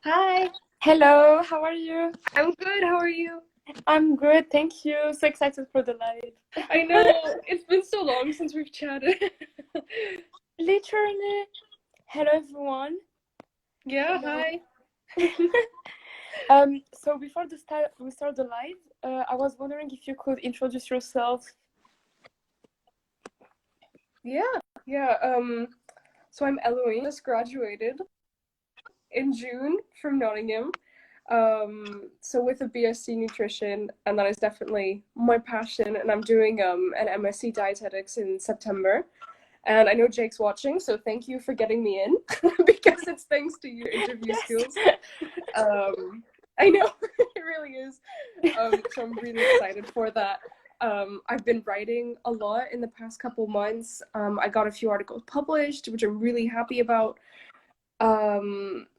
Hi, Hello, how are you? I'm good. How are you? I'm good, thank you. So excited for the live. I know it's been so long since we've chatted. Literally. Hello, everyone. Yeah, Hello. hi. So before we start the live, I was wondering if you could introduce yourself. Yeah, yeah. So I'm Eloize, just graduated in June from Nottingham. So with a BSc nutrition, and that is definitely my passion. And I'm doing an MSc dietetics in September. And I know Jake's watching, so thank you for getting me in because it's thanks to your interview Yes. skills. I know it really is. So I'm really excited for that. I've been writing a lot in the past couple months. I got a few articles published, which I'm really happy about.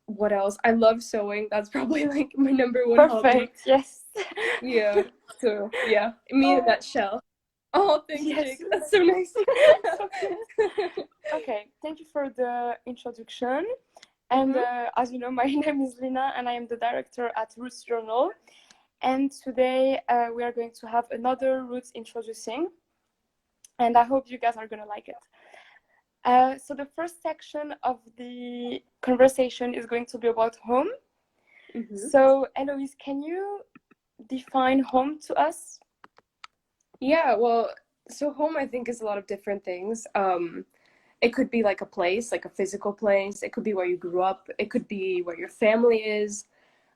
What else? I love sewing. That's probably like my number one hobby. Perfect. Yes. Yeah. So yeah, me in a Oh, nutshell. Oh, thanks, yes. Jake. That's so nice. So cute. Okay, thank you for the introduction. And Mhm. as you know, my name is Lina, and I am the director at Roots Journal. And today we are going to have another Roots introducing, and I hope you guys are gonna like it. So the first section of the conversation is going to be about home. Mhm. So Eloise, can you define home to us? Yeah, well, so home I think is a lot of different things. It could be like a place, like a physical place. It could be where you grew up. It could be where your family is.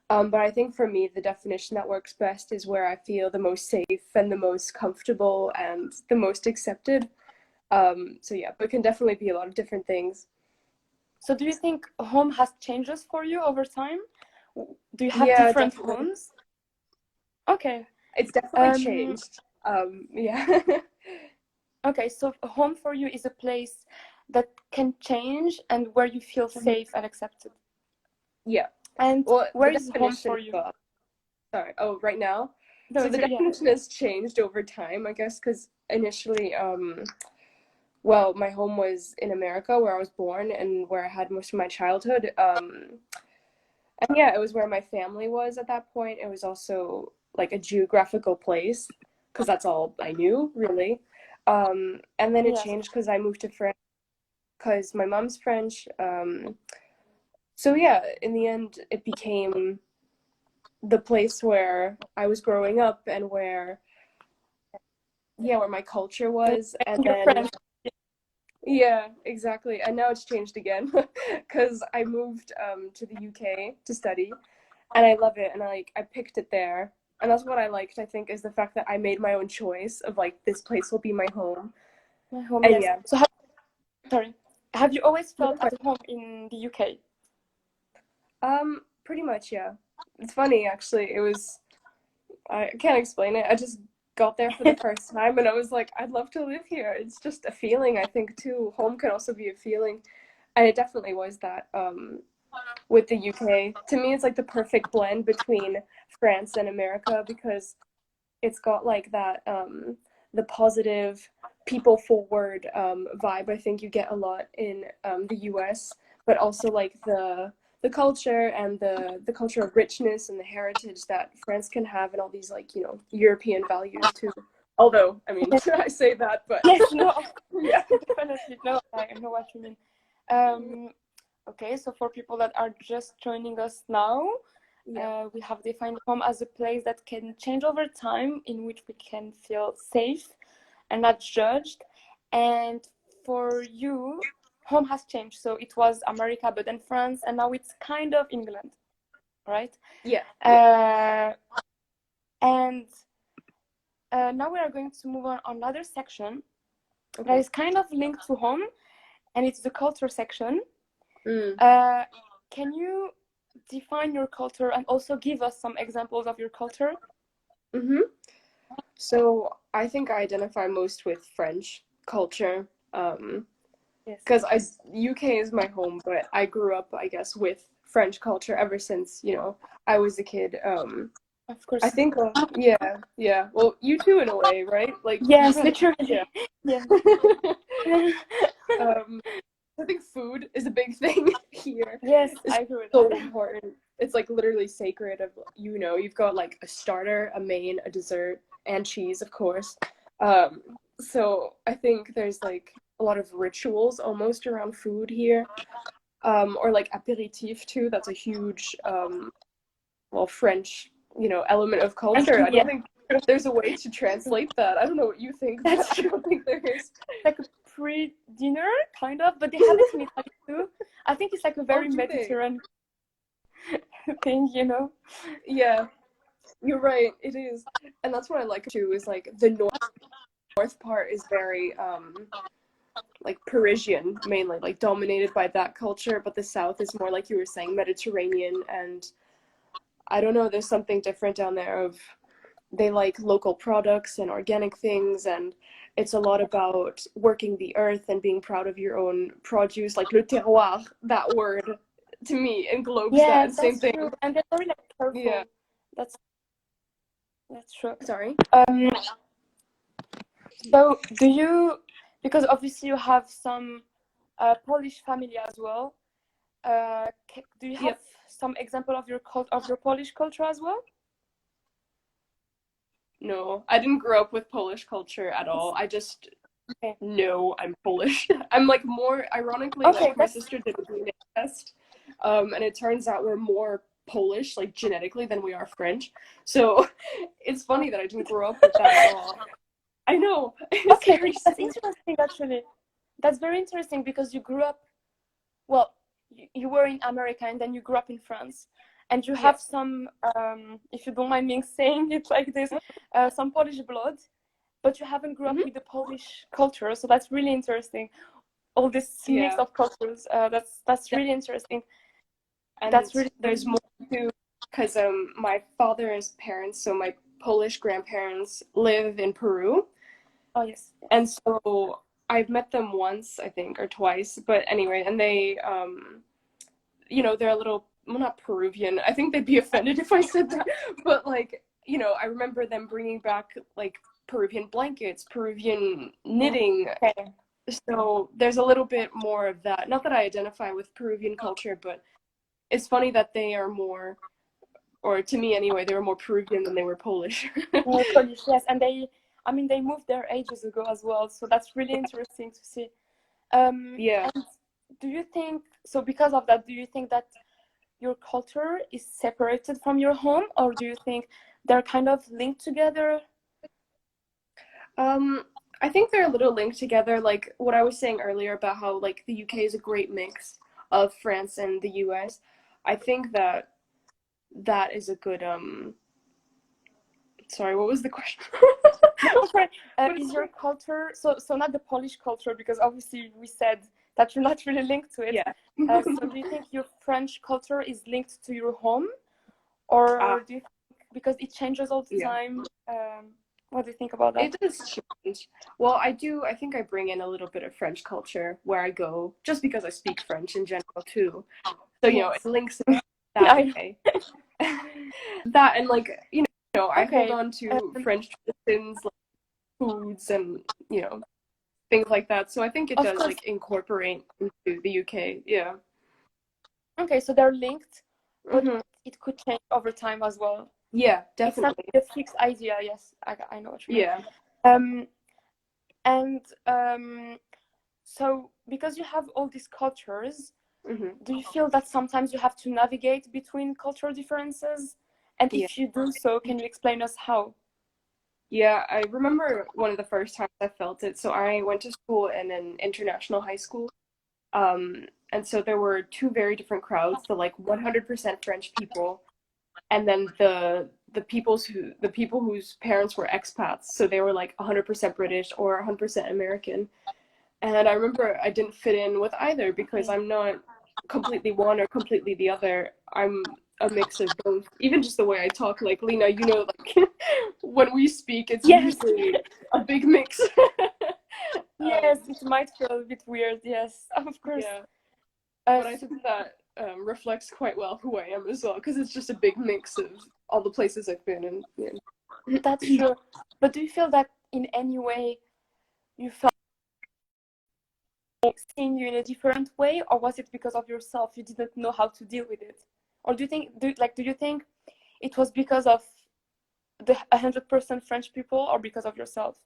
But I think for me, the definition that works best is where I feel the most safe and the most comfortable and the most accepted. So yeah, but it can definitely be a lot of different things. So do you think home has changes for you over time? Do you have Yeah, different definitely. homes? Okay. It's definitely Um, changed. Yeah. okay, so a home for you is a place that can change and where you feel safe and accepted. Yeah. And Well, the where is home definition, for you? sorry. Oh, right now. No, So it's the yeah. definition has changed over time, I guess, because initially, well, my home was in America where I was born and where I had most of my childhood. And yeah, it was where my family was at that point. It was also like a geographical place because that's all I knew, really. And then it Yes, of changed because I moved to France because my mom's French. So yeah, in the end, it became the place where I was growing up and where, yeah, where my culture course. was. And Your then friends. yeah, exactly. And now it's changed again because I moved to the UK to study and I love it and I picked it there. And that's what I liked, I think, is the fact that I made my own choice of like this place will be my home. My home, And yes. yeah, So, sorry. Have you always felt at home in the UK? pretty much, yeah. It's funny actually. It was I can't explain it. I just got there for the first time and I was like, I'd love to live here. It's just a feeling, I think, too. Home can also be a feeling. And it definitely was that. With the UK. To me, it's like the perfect blend between France and America because it's got like that the positive, people forward vibe. I think you get a lot in the US, but also like the culture and the culture of richness and the heritage that France can have, and all these like European values too. Although I mean, Yes, I say that, but yes, no, yeah, definitely. No, I know what you mean. Um, okay, so for people that are just joining us now, yeah, we have defined home as a place that can change over time, in which we can feel safe and not judged. And for you, home has changed. So it was America, but then France, and now it's kind of England, right? yeah, yeah. Uh, and now we are going to move on another section that Okay. is kind of linked to home, and it's the culture section. Mm. Uh, can you define your culture and also give us some examples of your culture? Mhm. So I think I identify most with French culture, Yes, because UK is my home, but I grew up, I guess, with French culture ever since I was a kid. of I course. think, yeah, yeah. Well, you too, in a way, right? Like you Yes, kind of, yeah. literally. Yes. um, I think food is a big thing here. Yes, It's I agree with so that. important. It's like literally sacred of, you've got like a starter, a main, a dessert, and cheese, of course. Um, so I think there's like a lot of rituals almost around food here. Or like aperitif too. That's a huge well, French, element of And culture. I yeah, don't think there's a way to translate that. I don't know what you think, but that's I true. don't think there is. Like a pre-dinner kind of, but they have it in Italy too. I think it's like a Oh, very do they? Mediterranean thing, you know? Yeah, you're right. It is, and that's what I like too. Is like the north part is very like Parisian mainly, like dominated by that culture, but the south is more like you were saying, Mediterranean, and I don't know. There's something different down there of they like local products and organic things, and it's a lot about working the earth and being proud of your own produce, like le terroir. That word to me englobes that, Yeah, and same that's thing. true. And they're very like Yeah, careful. That's that's true. sorry. Um, so do you, because obviously you have some Polish family as well. Do you have Yep. some example of your Polish culture as well? No, I didn't grow up with Polish culture at It's all. I just okay. know I'm Polish. I'm like more ironically, Okay, like my that's sister did a DNA test, and it turns out we're more Polish, like genetically, than we are French. So it's funny that I didn't grow up with that at all. I know. It's okay. very That's strange. interesting actually. That's very interesting because you grew up, well, you were in America and then you grew up in France, and you Yeah. have some, if you don't mind me saying it like this, some Polish blood, but you haven't grew up Hmm. with the Polish culture. So that's really interesting. All this mix Yeah. of cultures. That's really interesting. And That's really there's more too, because my father's parents, so my Polish grandparents, live in Peru, oh yes. and so I've met them once, I think, or twice. But anyway, and they, they're a little, well, not Peruvian. I think they'd be offended if I said that. But like, I remember them bringing back like Peruvian blankets, Peruvian knitting. Okay. So there's a little bit more of that. Not that I identify with Peruvian culture, but it's funny that they are more, or to me anyway, they were more Peruvian than they were Polish. More Polish, yes, and I mean, they moved there ages ago as well, so that's really interesting to see. Yeah. And do you think so? Because of that, do you think that your culture is separated from your home, or do you think they're kind of linked together? Um, I think they're a little linked together, like what I was saying earlier about how like the UK is a great mix of France and the US. I think that that is a good sorry, what was the question? No, sorry. What is Is your culture so not the Polish culture, because obviously we said that you're not really linked to it. yeah. So do you think your French culture is linked to your home, Ah, or do you think because it changes all the yeah. time? What do you think about that? It does change. Well, I think I bring in a little bit of French culture where I go, just because I speak French in general too. So, it Yes. links in Yeah, that I know. way. That and like, I hold Okay. on to French traditions, like foods and, things like that. So I think it Of does course. like incorporate into the UK. Yeah. Okay, so they're linked, but Hmm. it could change over time as well. Yeah, It's not definitely. a fixed idea. Yes, I know what you mean. Yeah. Um, and so because you have all these cultures, Hmm. do you feel that sometimes you have to navigate between cultural differences? And Yeah. if you do so, can you explain us how? Yeah, I remember one of the first times I felt it. So I went to school in an international high school. And so there were two very different crowds, the like 100% French people, and then the people whose parents were expats, so they were like 100% British or 100% American. And I remember I didn't fit in with either because Okay. I'm not completely one or completely the other. I'm a mix of both. Even just the way I talk, like Lina, like when we speak, it's Yes. usually a big mix. Yes, um, it might feel a bit weird. Yes, of course. yeah. Uh, But I think that reflects quite well who I am as well, because it's just a big mix of all the places I've been in. Yeah. that's true. But do you feel that in any way you felt seeing you in a different way, or was it because of yourself? You didn't know how to deal with it, or do you think it was because of the 100% French people, or because of yourself?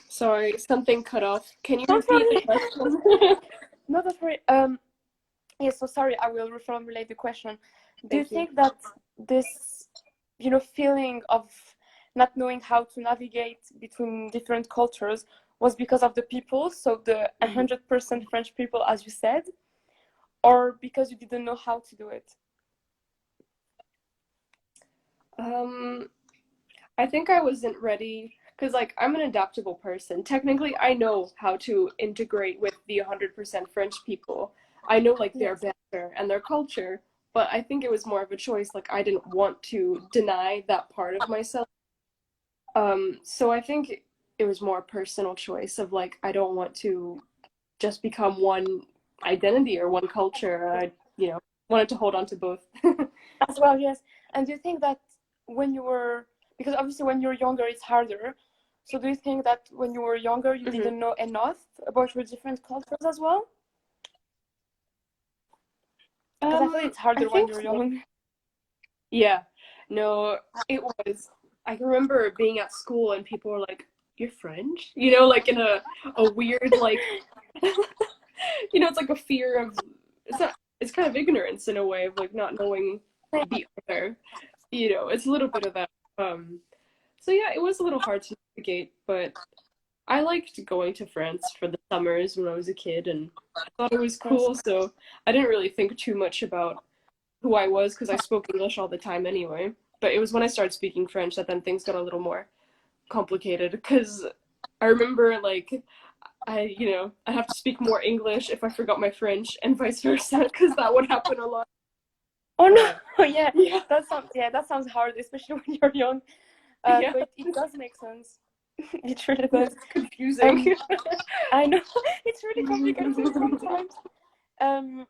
Sorry, something cut off. Can you Don't repeat the worry. question? No, don't worry. Yeah, so sorry, I will reformulate the question. Do you Thank you. think that this, feeling of not knowing how to navigate between different cultures was because of the people, so the 100% French people, as you said, or because you didn't know how to do it? I think I wasn't ready because, like, I'm an adaptable person. Technically, I know how to integrate with the 100% French people. I know, like, their Yes. banter and their culture, but I think it was more of a choice. Like, I didn't want to deny that part of myself. So I think it was more a personal choice of, like, I don't want to just become one identity or one culture. I wanted to hold on to both. As well, yes. And do you think that when you were, because obviously when you're younger, it's harder. So do you think that when you were younger, you Mhm. didn't know enough about your different cultures as well? Because I feel it's I harder when think you're so. young. Yeah. No, it was. I can remember being at school and people were like, "You're French?" Like in a weird like it's like a fear of it's kind of ignorance in a way of like not knowing the other. It's a little bit of that. So yeah, it was a little hard to navigate, but I liked going to France for the summers when I was a kid and I thought it was Yes. cool, so I didn't really think too much about who I was because I spoke English all the time anyway. But it was when I started speaking French that then things got a little more complicated because I remember like I'd have to speak more English if I forgot my French and vice versa because that would happen a lot. Oh no, Uh, yeah, yeah, that sounds hard, especially when you're young. yeah, So it does make sense. It really does. it's confusing. Um, I know it's really complicated sometimes. Um,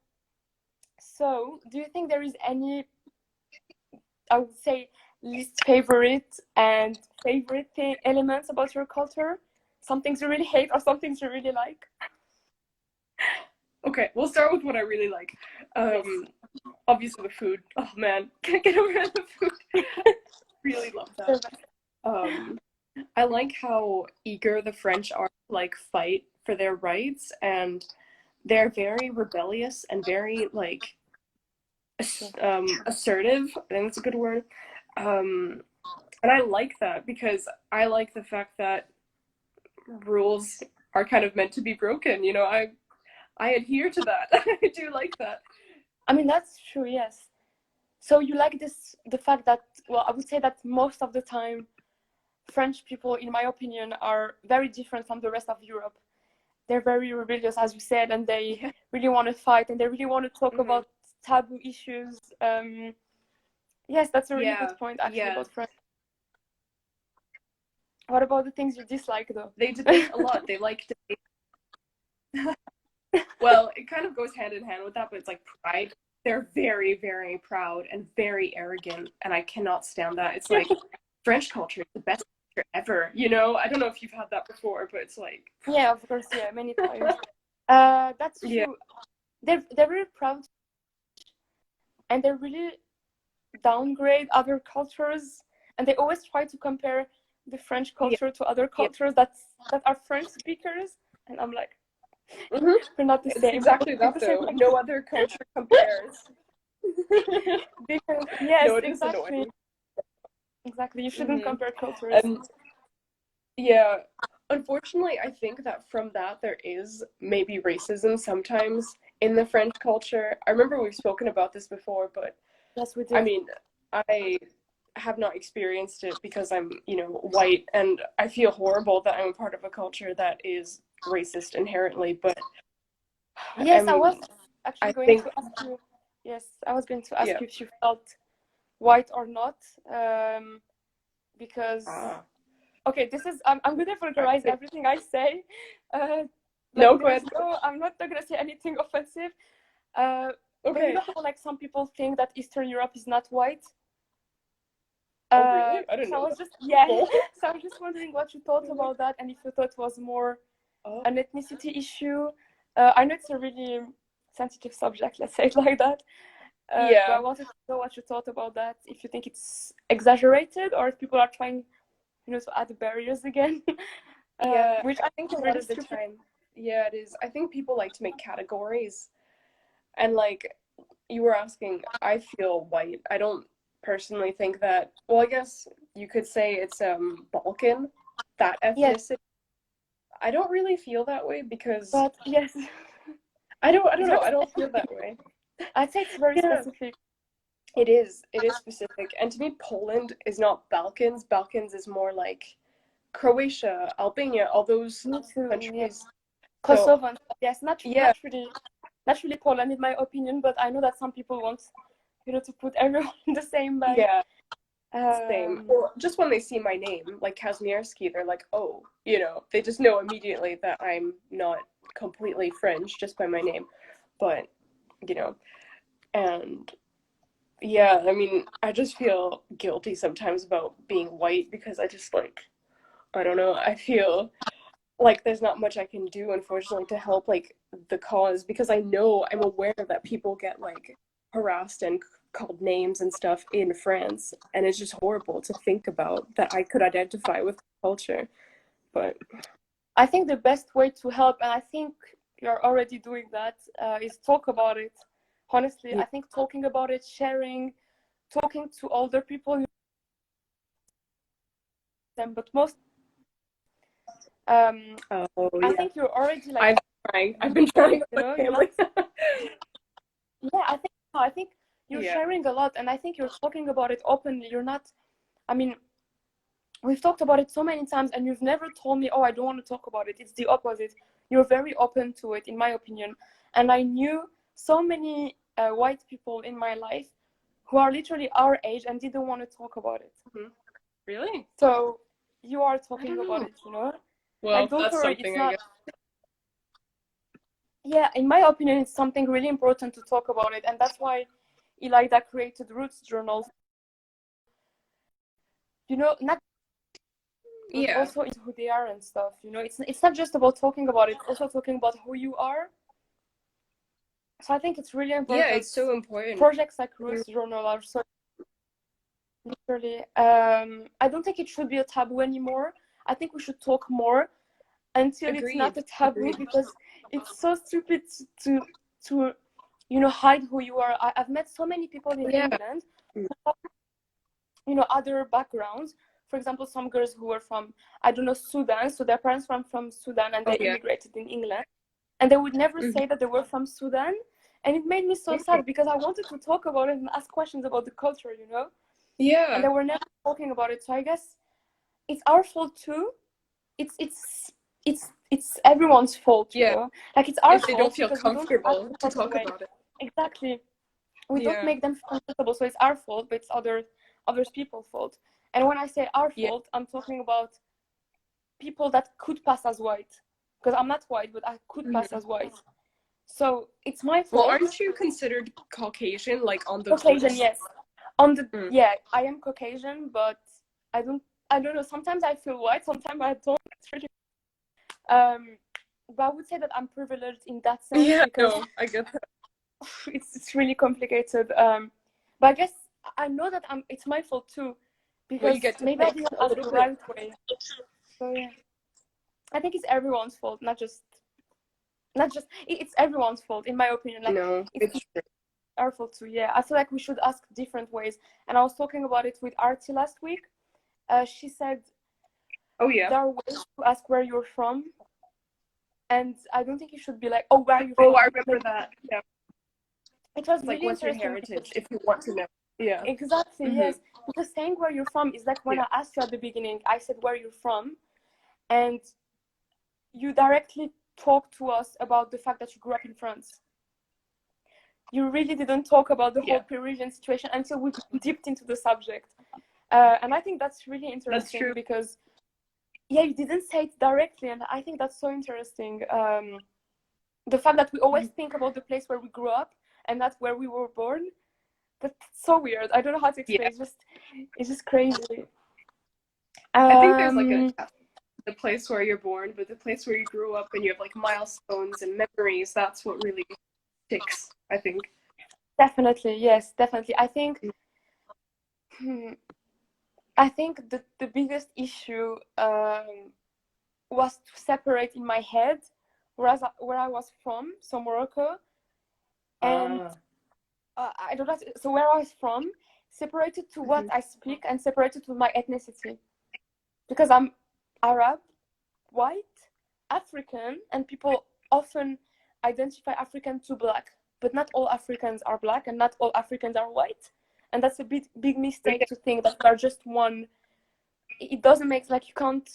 so do you think there is any, I would say, least favorite and favorite elements about your culture? Some things you really hate or some things you really like? Okay, we'll start with what I really like. Yes. Obviously the food. Oh man, can't get over the food. Really love that. Um, I like how eager the French are to like fight for their rights, and they're very rebellious and very like assertive. I think that's a good word. Um, and I like that because I like the fact that rules are kind of meant to be broken. I adhere to that. I do like that. I mean, that's true, yes. So you like the fact that, well, I would say that most of the time, French people, in my opinion, are very different from the rest of Europe. They're very rebellious, as you said, and they Yeah. really want to fight and they really want to talk Mm-hmm. about taboo issues. Yes, that's a really Yeah. good point, actually, Yeah. about French. What about the things you dislike, though? They debate a lot. They like debate. Well, it kind of goes hand in hand with that, but it's like pride. They're very, very proud and very arrogant, and I cannot stand that. It's like French culture is the best culture ever. I don't know if you've had that before, but it's like, Yeah, of course, yeah, many times. That's yeah, true. They're very proud and they really downgrade other cultures, and they always try to compare the French yeah, culture to other yeah. cultures that are French speakers, and I'm like, Hmm. we're not the It's same. We don't exactly speak that the same though. No language. other culture compares. Because yes, No, it is exactly, annoying. exactly. You shouldn't Hmm. compare cultures. And yeah, unfortunately, I think that from that there is maybe racism sometimes in the French culture. I remember we've spoken about this before, but Yes, we I did. mean, I have not experienced it because I'm, white, and I feel horrible that I'm a part of a culture that is racist inherently. But Yes, I was I actually going think, to ask you. Yes, I was going to ask yeah. you if you felt white or not, because Ah, okay, this is I'm gonna vulgarize okay. everything I say. Uh, No, go ahead. I'm not gonna say anything offensive. But you Okay. know how like some people think that Eastern Europe is not white? Oh, really? I didn't So I know was that. just yeah. Oh. So I'm just wondering what you thought about that, and if you thought it was more Oh. an ethnicity issue. I know it's a really sensitive subject, let's say it like that. But I Yeah. wanted to know what you thought about that. If you think it's exaggerated, or if people are trying, to add barriers again, Yeah. which I I think think a is lot really of the stupid. time, yeah, it is. I think people like to make categories. And like you were asking, I feel white. I don't personally think that, well, I guess you could say it's Balkan, that Yes, ethnicity. I don't really feel that way because but yes, I don't it's know. very I don't feel specific. that way. I'd say it's very Yeah. specific. It is. It is specific. And to me, Poland is not Balkans. Balkans is more like Croatia, Albania, all those Me too. Yeah, countries. So, Kosovo. Yes, not yeah, not really, not really Poland in my opinion. But I know that some people want, to put everyone in the same bag. yeah, same. Um, Or just when they see my name, like Kazmiersky, they're like, oh, they just know immediately that I'm not completely French just by my name. But, you know, and yeah, I mean, I just feel guilty sometimes about being white because I just like, I don't know, I feel like there's not much I can do, unfortunately, to help like the cause because I'm aware that people get like harassed and called names and stuff in France, and it's just horrible to think about that I could identify with culture. But I think the best way to help, and I think you're already doing that, is talk about it. Honestly, yeah. I think talking about it, sharing, talking to older people, them, but most, Oh I yeah, think you're already like, I've I've been trying with my you're not. family. Yeah, I think you're Yeah. sharing a lot, and I think you're talking about it openly. You're not. I mean, we've talked about it so many times, and you've never told me, "Oh, I don't want to talk about it." It's the opposite. You're very open to it, in my opinion. And I knew so many white people in my life who are literally our age and didn't want to talk about it. Mhm. Really? So you are I talking don't about know. it. Like, Well, don't that's worry, it's something I not. guess. Yeah, in my opinion, it's something really important to talk about it, and that's why Elida created Roots journals. Not but Yeah. also into who they are and stuff. It's not just about talking about it, it's also talking about who you are. So I think it's really Yeah, important. it's so important. Projects like Roots Journal are so literally. I don't think it should be a taboo anymore. I think we should talk more until it's not Agreed. a taboo, Agreed. because it's so stupid to hide who you are. I've met so many people in Yeah. England who have, other backgrounds. For example, some girls who were from, I don't know, Sudan. So their parents were from Sudan and Oh they yeah. immigrated in England. And they would never Mhm. say that they were from Sudan. And it made me so sad because I wanted to talk about it and ask questions about the culture. And Yeah. they were never talking about it. So I guess it's our fault too. It's everyone's fault, Yeah. Like, it's our If they don't fault feel because we don't act comfortable the to proper talk way. about it. Exactly. We don't Yeah. make them feel comfortable, so it's our fault, but it's others people's fault. And when I say our Yeah. fault, I'm talking about people that could pass as white, because I'm not white, but I could pass Mhm. as white. So it's my Well, fault. aren't you considered Caucasian, like on those Caucasian, lists? yes. On the Mm. Yeah, I am Caucasian, but I don't know. Sometimes I feel white, sometimes I don't. It's really, but I would say that I'm privileged in that sense Yeah, because no, I get that. it's really complicated. But I guess I know that it's my fault too, Well, you because get to maybe I pick didn't a ask little the bit. right way. So yeah, I think it's everyone's fault, not just it's everyone's fault, in my opinion. Like, No, it's it's true. our fault too. Yeah, I feel like we should ask different ways. And I was talking about it with Artie last week. She said Oh yeah. there are ways to ask where you're from, and I don't think you should be like, "Oh, where are you Oh, I from?" remember that. Yeah. It was It's like, really what's your interesting because heritage if you want to know? Yeah. exactly, Hmm. yes, because saying where you're from is like when Yeah. I asked you at the beginning. I said where you're from, and you directly talked to us about the fact that you grew up in France. You really didn't talk about the whole Yeah. Parisian situation until we dipped into the subject. And I think that's really That's interesting true. because, yeah, you didn't say it directly, and I think that's so interesting. The fact that we always think about the place where we grew up, and that's where we were born. That's so weird. I don't know how to explain. Yeah. It's just crazy. I think there's like Um, the place where you're born, but the place where you grew up and you have like milestones and memories, that's what really sticks, I think. Definitely, yes, definitely. Hmm, I think the biggest issue was to separate in my head where I was from, so Morocco, and I don't know. So where I was from, separated to what I speak and separated to my ethnicity, because I'm Arab, white, African, and people often identify African to black, but not all Africans are black and not all Africans are white. And that's a big mistake to think that they're just one. It doesn't make, like, you can't,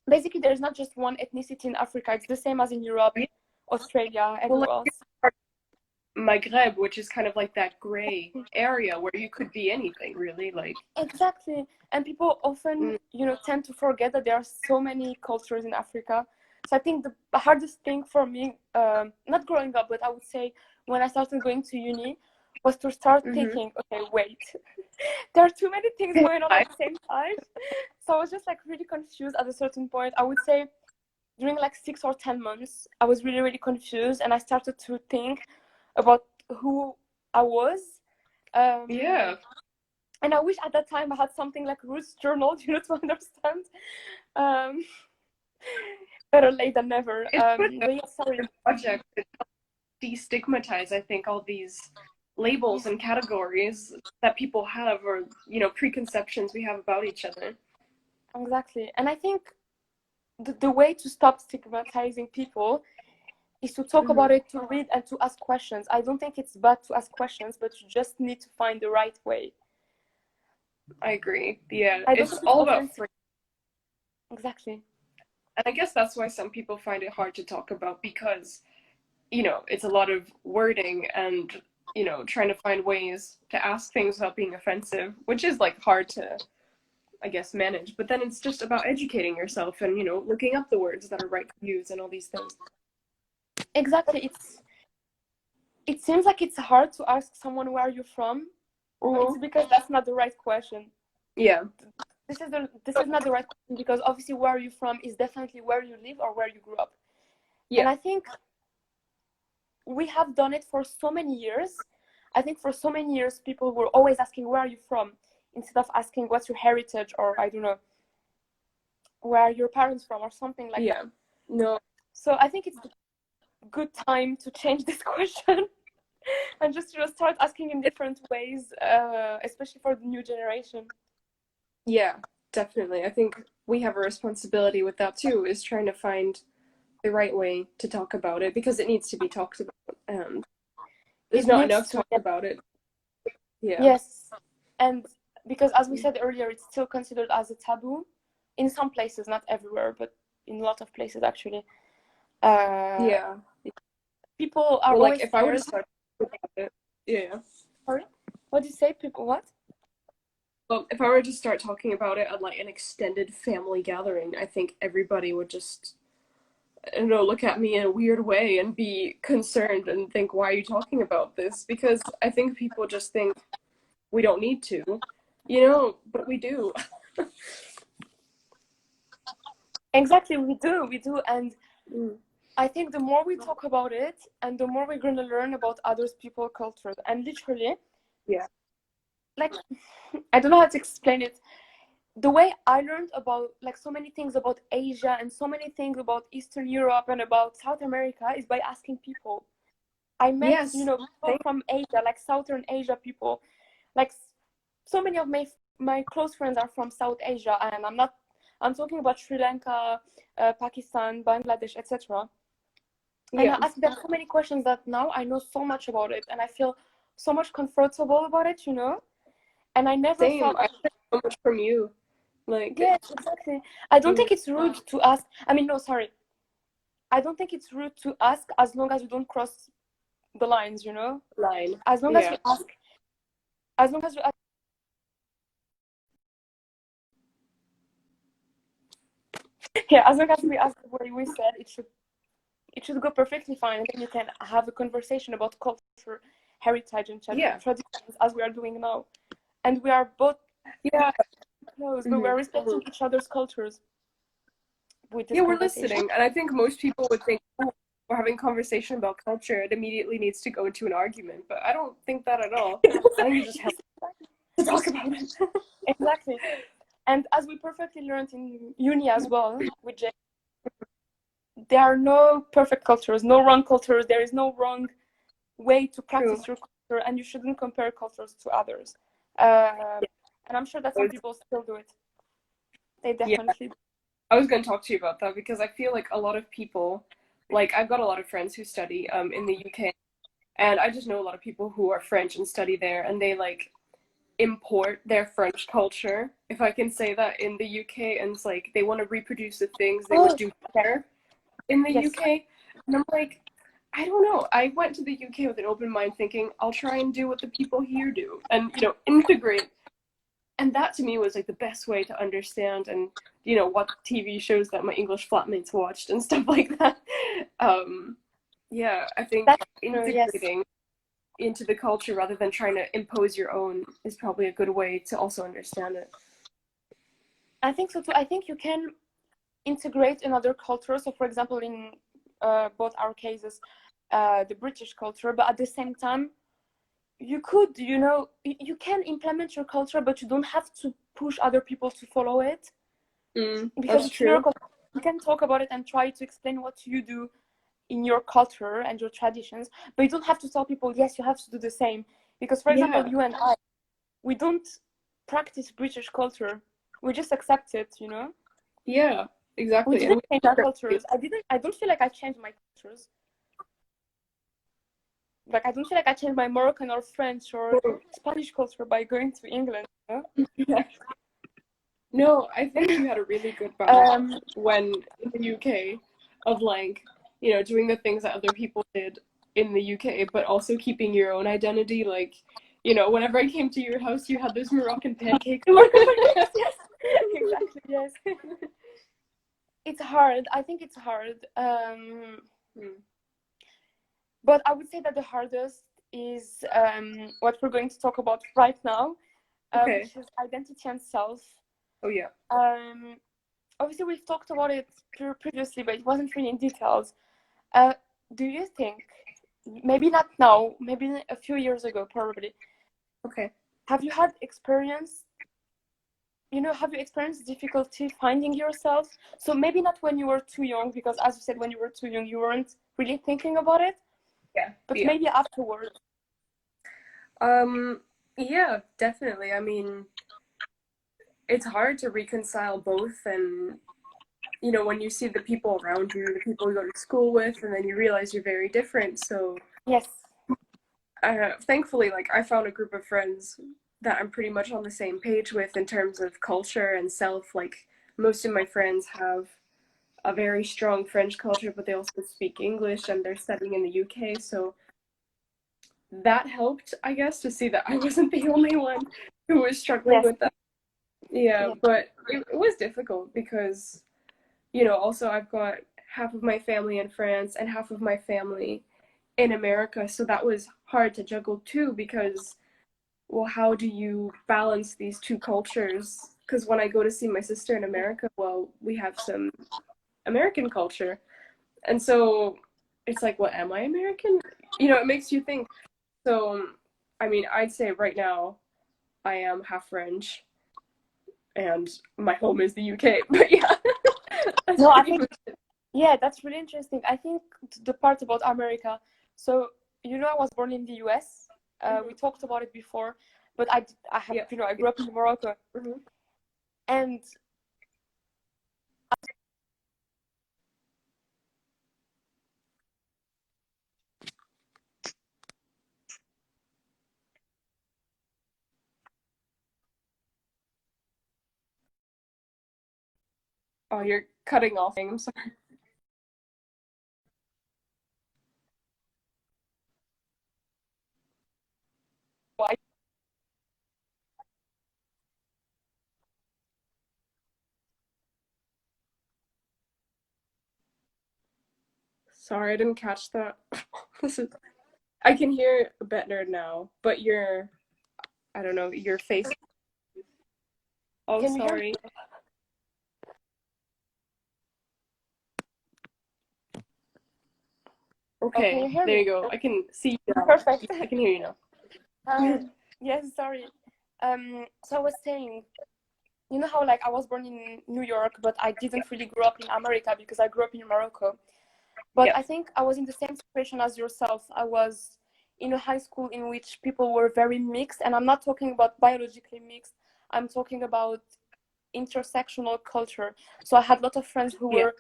basically there's not just one ethnicity in Africa. It's the same as in Europe, Australia, Well, everywhere else. like Maghreb, which is kind of like that gray area where you could be anything, really. Like Exactly. And people often, tend to forget that there are so many cultures in Africa. So I think the hardest thing for me, not growing up, but I would say when I started going to uni, was to start thinking, okay, wait, there are too many things going on at the same time. So I was just like really confused at a certain point. I would say during like 6 or 10 months, I was really, really confused, and I started to think about who I was. yeah. And I wish at that time I had something like Roots Journal, to understand. Um, Better late than never. But yeah, sorry. Project to destigmatize, I think, all these labels and categories that people have, or preconceptions we have about each other. Exactly. And I think the way to stop stigmatizing people is to talk about it, to read, and to ask questions. I don't think it's bad to ask questions, but you just need to find the right way. I agree. Yeah, I don't it's think all it's about offensive. Exactly. and I guess that's why some people find it hard to talk about, because it's a lot of wording and trying to find ways to ask things without being offensive, which is like hard to, I guess, manage. But then it's just about educating yourself and looking up the words that are right to use and all these things. Exactly. It seems like it's hard to ask someone where you're from, but it's because that's not the right question. Yeah. This is not the right question, because obviously where you're from is definitely where you live or where you grew up. Yeah. And I think we have done it for so many years. I think for so many years people were always asking where are you from, instead of asking what's your heritage, or I don't know, where are your parents from, or something like that. No. So I think it's a good time to change this question and just start asking in different ways, especially for the new generation. Yeah, definitely. I think we have a responsibility with that too, is trying to find the right way to talk about it, because it needs to be talked about. There's It not needs enough to, talk about it. Yeah. yes. And because, as we said earlier, it's still considered as a taboo in some places, not everywhere, but in a lot of places actually. Yeah. People are Well, like always if I were to scared. start talking about it, yeah. Sorry, what did you say? People what? Well, if I were to start talking about it at like an extended family gathering, I think everybody would just, I don't know, look at me in a weird way and be concerned and think, why are you talking about this? Because I think people just think we don't need to, but we do. Exactly, we do, and I think the more we talk about it, and the more we're going to learn about others people's cultures. And literally, Yeah. like, I don't know how to explain it. The way I learned about like so many things about Asia and so many things about Eastern Europe and about South America is by asking people. I met, Yes. people from Asia, like Southern Asia people. Like, so many of my close friends are from South Asia, and I'm talking about Sri Lanka, Pakistan, Bangladesh, etc. And I ask them so many questions that now I know so much about it, and I feel so much comfortable about it, And I never Same. thought. I learned so much from you. Like, Yes, exactly. I don't think it's rude to ask. I mean, no, sorry. I don't think it's rude to ask, as long as you don't cross the lines, line. As long as you ask, as long as you ask. Yeah, as long as we ask the way we said, it should it should go perfectly fine, and then you can have a conversation about culture, heritage, and Yeah. traditions as we are doing now. And we are both Yeah. close, but we're respecting each other's cultures with this Yeah, we're conversation. listening. And I think most people would think, oh, we're having a conversation about culture. It immediately needs to go into an argument. But I don't think that at all. I think it just helps to talk about it. Exactly. And as we perfectly learned in uni as well, with Jay, there are no perfect cultures, no wrong cultures. There is no wrong way to practice your culture, and you shouldn't compare cultures to others. And I'm sure that some people still do it. They definitely do. I was going to talk to you about that because I feel like a lot of people, like I've got a lot of friends who study in the UK, and I just know a lot of people who are French and study there, and they like import their French culture, if I can say that, in the UK, and it's like they want to reproduce the things they would do better in the UK. And I'm like, I don't know. I went to the UK with an open mind thinking I'll try and do what the people here do and, you know, integrate. And that to me was like the best way to understand and, you know, what TV shows that my English flatmates watched and stuff like that. Yeah, I think That's true, integrating into the culture rather than trying to impose your own is probably a good way to also understand it. I think so too. I think you can integrate another culture. So, for example, in both our cases, the British culture, but at the same time, you could, you know, you can implement your culture, but you don't have to push other people to follow it. Because That's true. You can talk about it and try to explain what you do in your culture and your traditions, but you don't have to tell people, yes, you have to do the same. Because, for example, you and I, we don't practice British culture. We just accept it, you know? Yeah, exactly. We didn't change our cultures. I don't feel like I changed my cultures. Like, I don't feel like I changed my Moroccan or French or Spanish culture by going to England, you know? No, I think you had a really good balance when in the UK of like, you know, doing the things that other people did in the UK, but also keeping your own identity. Like, you know, whenever I came to your house, you had those Moroccan pancakes. Yes, yes. Exactly, yes. It's hard. I think it's hard. But I would say that the hardest is what we're going to talk about right now, which is identity and self. Oh, yeah. Obviously, we've talked about it previously, but it wasn't really in details. Do you think, maybe not now, maybe a few years ago, probably, have you had experience, you know, have you experienced difficulty finding yourself? So maybe not when you were too young, because as you said, when you were too young, you weren't really thinking about it. Yeah. But maybe afterwards. Yeah, definitely. I mean, it's hard to reconcile both, and you know, when you see the people around you, the people you go to school with, and then you realize you're very different. So yes, thankfully, like I found a group of friends that I'm pretty much on the same page with in terms of culture and self. Like most of my friends have a very strong French culture, but they also speak English and they're studying in the UK. So that helped, I guess, to see that I wasn't the only one who was struggling with that. Yeah, but it was difficult because, you know, also I've got half of my family in France and half of my family in America. So that was hard to juggle too because, well, how do you balance these two cultures? Because when I go to see my sister in America, well, we have some American culture. And so it's like, well, am I American? You know, it makes you think. So, I mean, I'd say right now I am half French and my home is the UK. But yeah. No, I think, yeah, that's really interesting. I think the part about America. So, you know, I was born in the US. We talked about it before, but I have, you know, I grew up in Morocco. And oh, you're cutting off. I'm sorry. Sorry, I didn't catch that. This is, I can hear better now, but your, I don't know, your face. Oh, Can you hear me? sorry. Oh, can Okay, you hear there me? you go. I can see you now. Perfect. I can hear you now. Yes, sorry. So I was saying, you know how like I was born in New York, but I didn't really grow up in America because I grew up in Morocco. But Yeah. I think I was in the same situation as yourself. I was in a high school in which people were very mixed, and I'm not talking about biologically mixed. I'm talking about intersectional culture. So I had a lot of friends who Yeah. were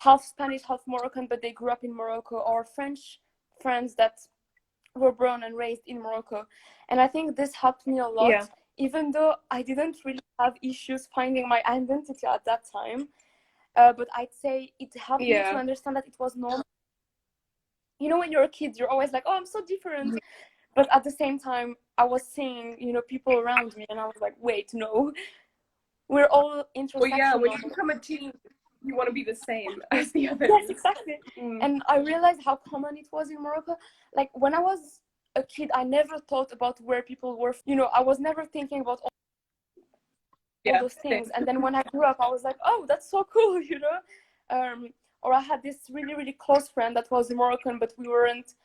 half Spanish, half Moroccan, but they grew up in Morocco, or French friends that were born and raised in Morocco. And I think this helped me a Yeah. lot, even though I didn't really have issues finding my identity at that time. But I'd say it helped me to Yeah. understand that it was normal. You know, when you're a kid, you're always like, oh, I'm so different. But at the same time, I was seeing, you know, people around me, and I was like, wait, no, we're all Well, yeah, when intersectional. you become a teen, you want to be the same as the Yes, others. exactly. Mm. And I realized how common it was in Morocco. Like when I was a kid, I never thought about where people were. You know, I was never thinking about all Yeah. those things. And then when I grew up, I was like, oh, that's so cool, you know. Or I had this really, really close friend that was Moroccan, but we weren't.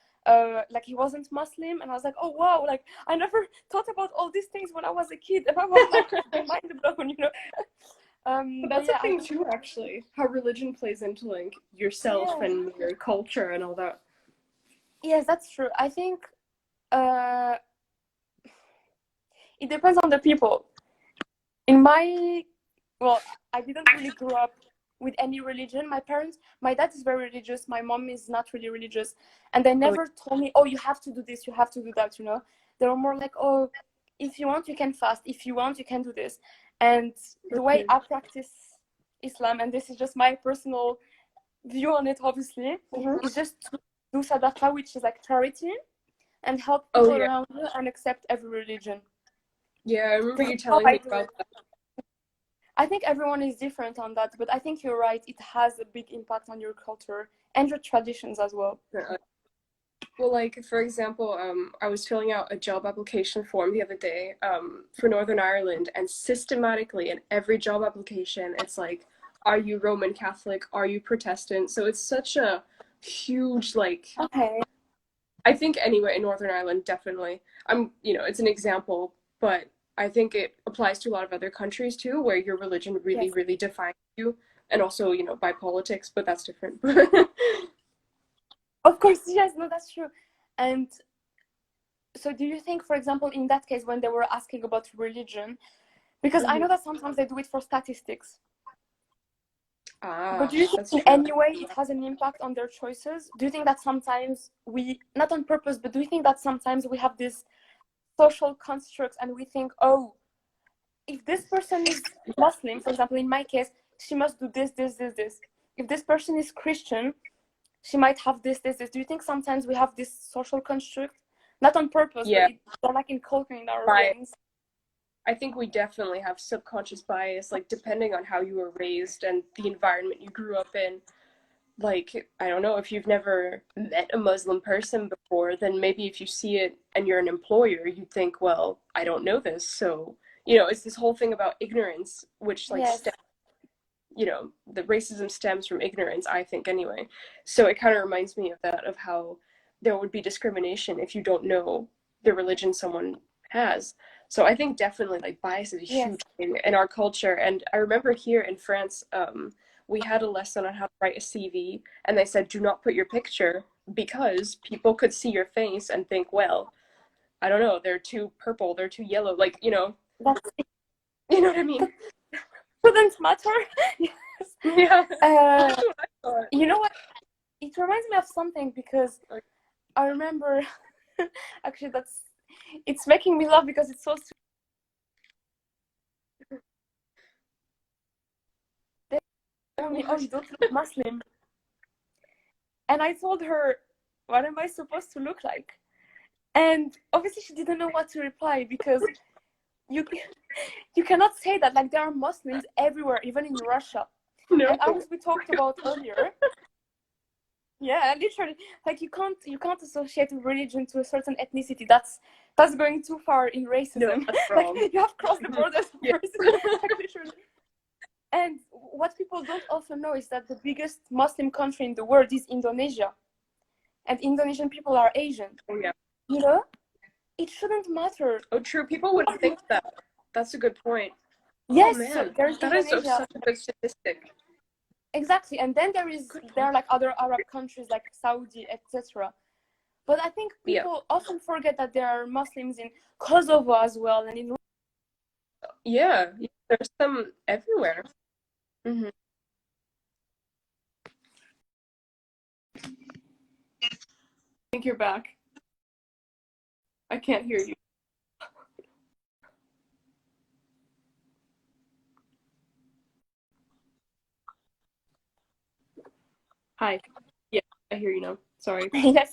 Like he wasn't Muslim, and I was like, oh wow, like I never thought about all these things when I was a kid, and I was like mind blown, you know. But But that's the yeah, I thing think too, actually, how religion plays into like yourself yeah, and your culture and all that. yes, that's true. I think uh, it depends on the people. In my, well, I didn't really grow up with any religion. My dad is very religious. My mom is not really religious. And they Oh, never told me, oh, you have to do this, you have to do that, you know. They were more like, oh, if you want, you can fast. If you want, you can do this. And the way okay. I practice Islam, and this is just my personal view on it, obviously, Mhm. is just to do sadaqa, which is like charity, and help Oh people yeah, around you and accept every religion. yeah. I remember This is you how telling I me do about it. that. I think everyone is different on that, but I think you're right. It has a big impact on your culture and your traditions as well. Well, like for example, I was filling out a job application form the other day, for Northern Ireland, and systematically in every job application, it's like, are you Roman Catholic? Are you Protestant? So it's such a huge like. Okay. I think anyway in Northern Ireland, definitely. It's an example, but I think it applies to a lot of other countries too, where your religion really, Yes. really defines you, and also, by politics, but that's different. Of course, yes, no, that's true. And so do you think, for example, in that case, when they were asking about religion, because I know Mhm. that sometimes they do it for statistics, but Ah, do you think that's in true. any way it has an impact on their choices? Do you think that sometimes we, not on purpose, but do you think that sometimes we have these social constructs and we think, oh, if this person is Muslim, for example, in my case, she must do this, this, this, this. If this person is Christian, she might have this, this, this. Do you think sometimes we have this social construct, not on purpose, but Yeah, they're like inculcated in our bias. brains? I think we definitely have subconscious bias, like depending on how you were raised and the environment you grew up in. Like, I don't know, if you've never met a Muslim person before, then maybe if you see it and you're an employer, you think, well, I don't know this. So, it's this whole thing about ignorance, which like Yes, the racism stems from ignorance, I think anyway. So it kind of reminds me of that, of how there would be discrimination if you don't know the religion someone has. So I think definitely like bias is a yes, huge thing in our culture. And I remember here in France, we had a lesson on how to write a CV, and they said, do not put your picture because people could see your face and think, well, I don't know, they're too purple, they're too yellow, like, that you know what I mean? shouldn't matter. Yes. Yeah, Uh, that's what I thought. you know what? It reminds me of something because Like, I remember, actually, it's making me laugh because it's so sweet. They told me, oh, you don't look Muslim. And I told her, what am I supposed to look like? And obviously she didn't know what to reply because you you cannot say that. Like there are Muslims everywhere, even in Russia. no. And as we talked about earlier, Yeah, literally, like you can't associate religion to a certain ethnicity. That's going too far in No, racism. that's Like wrong. you have crossed the borders of Yeah. racism, like literally. And what people don't also know is that the biggest Muslim country in the world is Indonesia, and Indonesian people are Asian. Oh, yeah. You know, it shouldn't matter. Oh, true. People would think that. That's a good point. Oh, Yes, so man. there's That is Indonesia. such a good statistic. Exactly, and then Good there point. are like other Arab countries like Saudi, etc. But I think Yeah. people often forget that there are Muslims in Kosovo as well, and in Yeah. There's some everywhere. Hmm. I think you're back. I can't hear you. Hi. Yeah, I hear you now. Sorry. yes.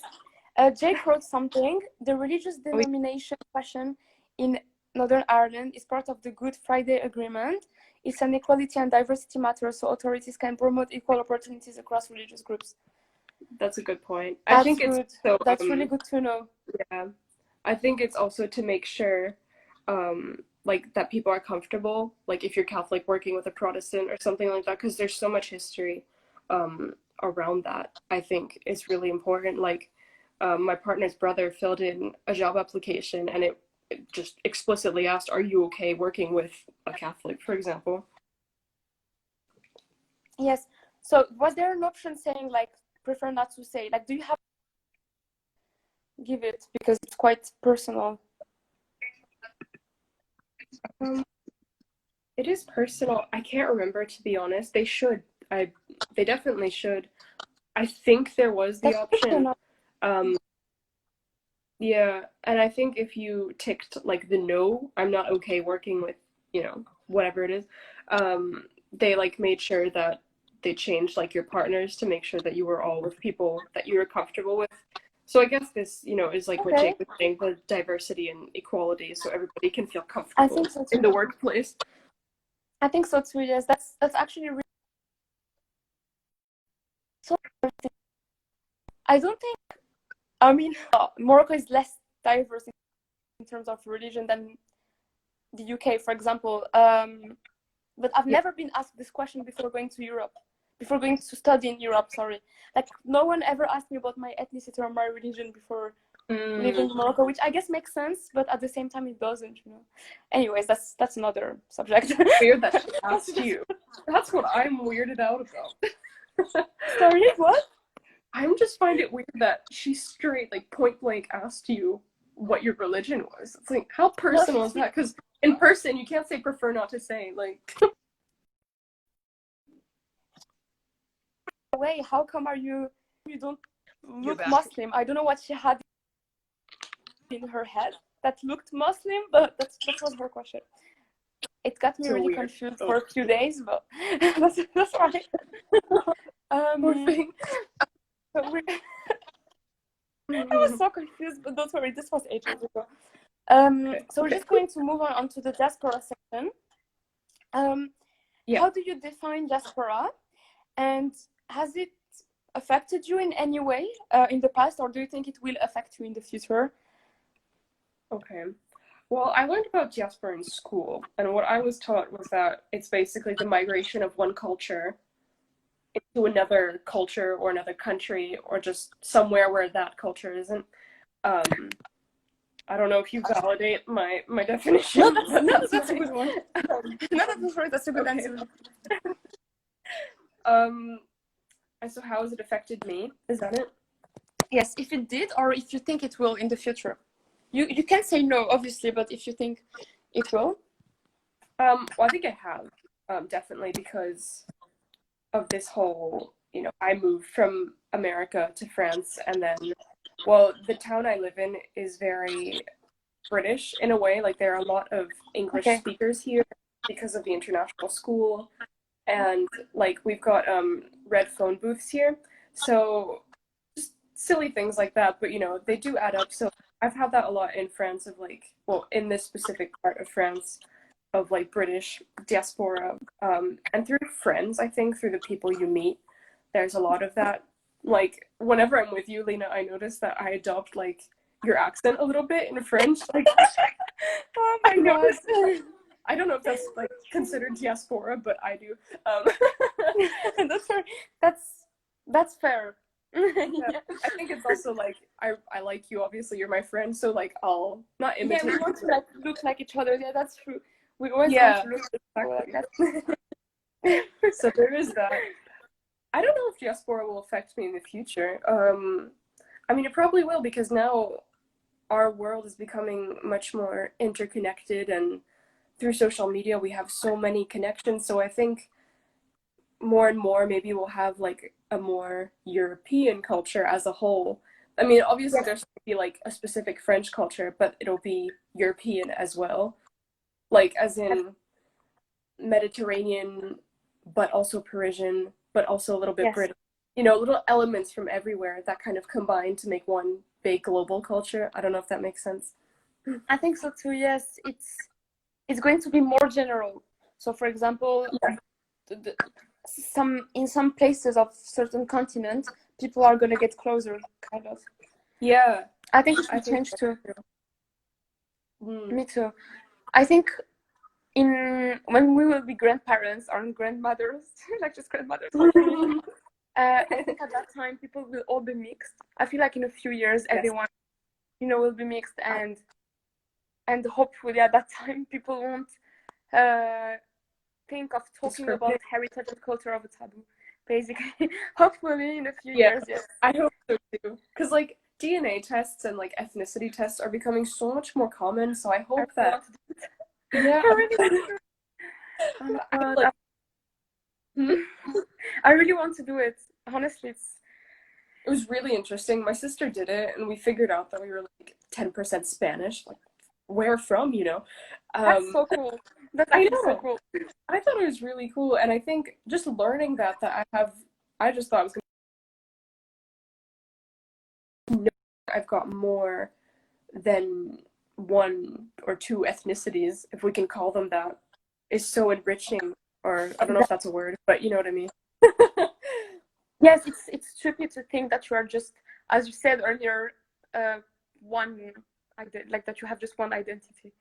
Jake wrote something. The religious Oh, denomination question in Northern Ireland is part of the Good Friday Agreement. It's an equality and diversity matter, so authorities can promote equal opportunities across religious groups. that's a good point. I That's think it's good. so That's really good to know. yeah. I think it's also to make sure like that people are comfortable, like if you're Catholic working with a Protestant or something like that, because there's so much history around that. I think it's really important. Like my partner's brother filled in a job application and it just explicitly asked, "Are you okay working with a Catholic?" for example. Yes. So was there an option saying like prefer not to say? Like, do you have to give it because it's quite personal? Um, it is personal. I can't remember, to be honest. They should. They definitely should. I think there was the That's good to option. know. Um, yeah, and I think if you ticked like the no, I'm not okay working with, whatever it is, they like made sure that they changed like your partners to make sure that you were all with people that you were comfortable with. So I guess this, is like what Okay. Jake was saying, the diversity and equality, so everybody can feel I comfortable think so in too. the workplace. I think so too. Yes, that's actually really so. I don't think. I mean, Morocco is less diverse in terms of religion than the UK, for example. But I've Yeah. never been asked this question before going to Europe, before going to study in Europe. Sorry, like no one ever asked me about my ethnicity or my religion before Mm, leaving Morocco, which I guess makes sense, but at the same time it doesn't. Anyways, that's another subject. weird that she asked you. That's what I'm weirded out about. Sorry, what? I'm just find it weird that she straight, like point blank, asked you what your religion was. It's like, how No, personal is that? Because in person, you can't say prefer not to say. Like, way, how come you don't you're look back. Muslim? I don't know what she had in her head that looked Muslim, but that was her question. It got me So really weird. confused Oh, for a few days, but that's right. poor Um, thing. but I was so confused, but don't worry, this was ages ago. So we're Okay. just going to move on to the diaspora section. Yeah. How do you define diaspora, and has it affected you in any way in the past, or do you think it will affect you in the future? Okay. Well, I learned about diaspora in school, and what I was taught was that it's basically the migration of one culture into another culture or another country or just somewhere where that culture isn't. Um, I don't know if you validate my No, definition, but that's a mine. good one. No, that's right. That's a good Okay. answer. Um, and so how has it affected me? Is that it? Yes, if it did, or if you think it will in the future. You can say no, obviously, but if you think it will. Well, I think I have, definitely because of this whole, I moved from America to France, and then, well, the town I live in is very British in a way. Like there are a lot of English Okay. speakers here because of the international school, and like we've got red phone booths here, so just silly things like that. But they do add up. So I've had that a lot in France of like, well, in this specific part of France of like British diaspora, and through friends, I think through the people you meet, there's a lot of that. like whenever I'm with you, Lena, I notice that I adopt like your accent a little bit in French. Like Oh I my God. noticed. I don't know if that's like considered diaspora, but I do. That's fair. That's fair. Yeah, Yeah. I think it's also like I like you. Obviously, you're my friend, so like I'll not Yeah, imitate we you, want to but like look like each other. Yeah, that's true. We always want yeah, to look like exactly. that. So there is that. I don't know if diaspora will affect me in the future. I mean, it probably will because now our world is becoming much more interconnected, and through social media, we have so many connections. So I think more and more, maybe we'll have like a more European culture as a whole. I mean, obviously, Yes. there's going to be like a specific French culture, but it'll be European as well. Like, as in Mediterranean, but also Parisian, but also a little bit Yes. British. You know, little elements from everywhere that kind of combine to make one big global culture. I don't know if that makes sense. I think so too. Yes, it's going to be more general. So, for example, Yeah. in some places of certain continents, people are gonna get closer, kind of. Yeah, I think it I will think change so too. too. Mm. Me too. I think in when we will be grandparents or grandmothers, like just grandmothers, hopefully. I think at that time people will all be mixed. I feel like in a few years Yes. everyone, will be mixed, and hopefully at that time people won't uh, think of talking about Discriminate. heritage and culture of a taboo. Basically, hopefully in a few Yeah, years, yes. I hope so too. Because like DNA tests and like ethnicity tests are becoming so much more common. So I I hope really that, want to do it. yeah, I really want to do it. Oh my I God. like, hmm? I really want to do it. Honestly, It was really interesting. My sister did it, and we figured out that we were like 10% Spanish. Like, where from, you know? that's Um, so cool. That's I actually so know. cool. I thought it was really cool, and I think just learning I just thought I was gonna know I've got more than one or two ethnicities, if we can call them that, is so enriching. Or I don't know if that's a word, but you know what I mean. Yes, it's trippy to think that you are just, as you said earlier, one like that you have just one identity.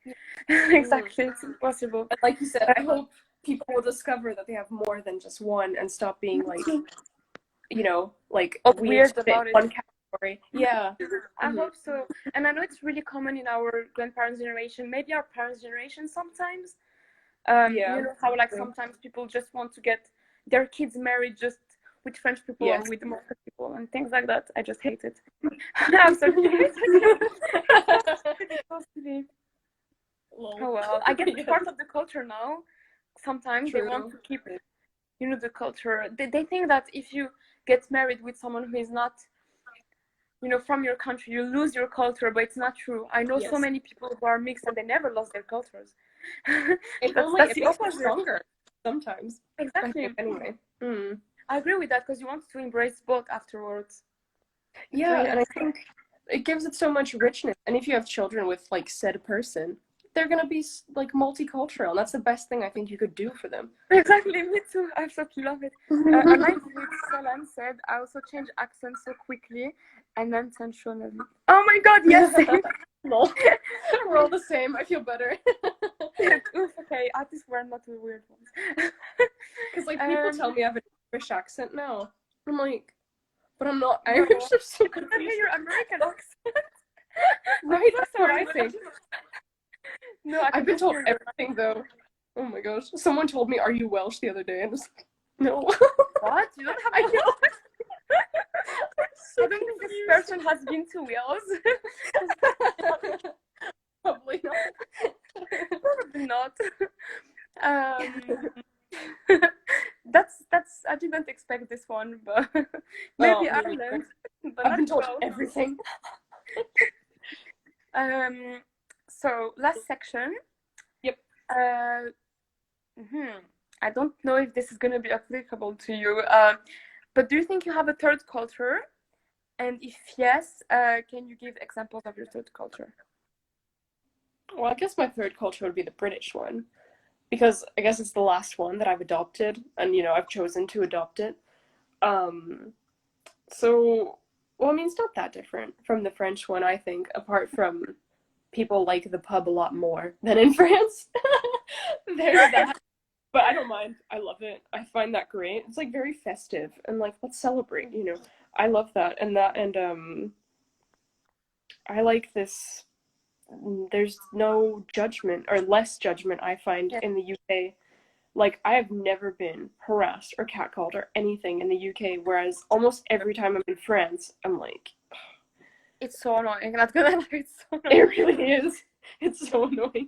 Exactly, it's impossible. And like you said, I hope people will discover that they have more than just one and stop being like, like All weird weird to fit in about it. one category. Yeah. I Mhm. hope so. And I know it's really common in our grandparents' generation, maybe our parents' generation sometimes. Yeah. You know how like sometimes people just want to get their kids married just with French people or Yes. with Moroccan people and things like that. I just hate it. I'm so kidding. It's so silly. Lol. Oh well, I guess it's Yeah. part of the culture now. Sometimes they want True. to keep, the culture. They think that if you get married with someone who is not, from your country, you lose your culture, but it's not true. I know so Yes. many people who are mixed and they never lost their cultures. It that's only that's it the makes it opposite. stronger sometimes. I Exactly. think anyway. Mm. I agree with that because you want to embrace both afterwards. So Yeah, and I yes. think it gives it so much richness. And if you have children with like said person, they're gonna be like multicultural, and that's the best thing I think you could do for them. Exactly, me too. I absolutely love it. A line with Solan said, I also change accents so quickly and then intentionally. Oh my god, yes! Lol. We're all the same. I feel better. Oof, okay, at least we're not the weird ones. Because like people tell me I have an Irish accent now. I'm like, but I'm not No. Irish. I'm so confused. Your American accent. Right? So That's what sorry, I but think. no, I I've can been just told hear you. everything though. Oh my gosh. Someone told me, "Are you Welsh?" the other day, and I was like, "No." What? You don't have I a know. I don't think this person has been to Wales. Probably not. Probably not. Um, that's I didn't expect this one, but maybe Ireland, but I've not been told Wales. everything. So last section. Yep. I don't know if this is going to be applicable to you, but do you think you have a third culture? And if yes, can you give examples of your third culture? Well, I guess my third culture would be the British one, because I guess it's the last one that I've adopted, and I've chosen to adopt it. Um, So, well, I mean, it's not that different from the French one, I think, apart from people like the pub a lot more than in France. There's that. But I don't mind. I love it. I find that great. It's like very festive and like let's celebrate, you know. I love that and I like this there's no judgment or less judgment I find Yeah, in the UK. Like I have never been harassed or catcalled or anything in the UK, whereas almost every time I'm in France, I'm like, it's so annoying. Not gonna lie, it's so it annoying. really is. It's so annoying.